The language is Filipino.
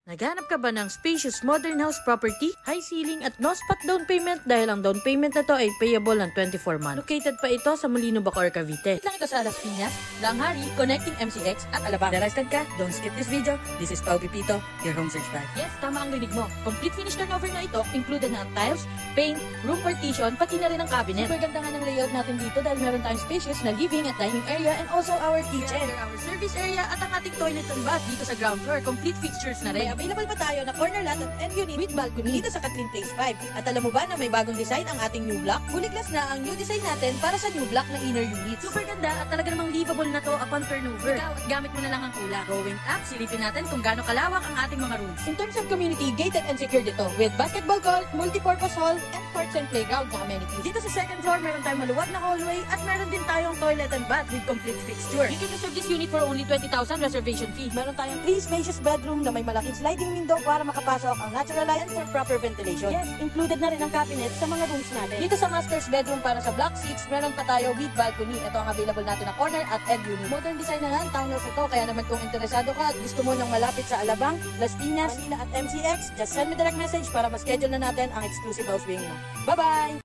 Naghanap ka ba ng spacious modern house property, high ceiling at no spot down payment dahil ang down payment na to ay payable ng 24 months? Located pa ito sa Molino, Bacoor, Cavite. Lang ito sa Las Piñas, Langhari, connecting MCX at Alabang. Interested ka? Don't skip this video. This is Pau Pipito, your home search guide. Yes, tama ang rinig mo. Complete finish turnover na ito, included na ang tiles, paint, room partition, pati na rin ang cabinet. Super ganda nga ng layout natin dito dahil meron tayong spacious na living at dining area and also our kitchen. Our service area at ang ating toilet and bath dito sa ground floor. Complete fixtures na rin. Available pa tayo na corner lot at end unit with balcony dito sa Kathleen Place 5. At alam mo ba na may bagong design ang ating new block? Fully glass na ang new design natin para sa new block na inner unit. Super ganda at talaga namang livable na to upon turnover. Ikaw at gamit mo na lang ang kulang. Going up, silipin natin kung gaano kalawak ang ating mga rooms. In terms of community, gated and secured ito with basketball court, multi-purpose hall, and courts and playground na amenities. Dito sa second floor, meron tayong maluwag na hallway at meron din tayong toilet and bath with complete fixture. You can reserve this unit for only 20,000 reservation fee. Meron tayong 3 spacious bedroom na may malaking sliding window para makapasok ang natural light and for proper ventilation. Yes, included na rin ang cabinet sa mga rooms natin. Dito sa master's bedroom para sa block 6, meron pa tayo with balcony. Ito ang available natin na corner at end unit. Modern design na nga ang townhouse ito, kaya naman kung interesado ka at gusto mo nang malapit sa Alabang, Las Piñas, Manila at MCX, just send me direct message para ma-schedule na natin ang exclusive house viewing mo. Bye-bye!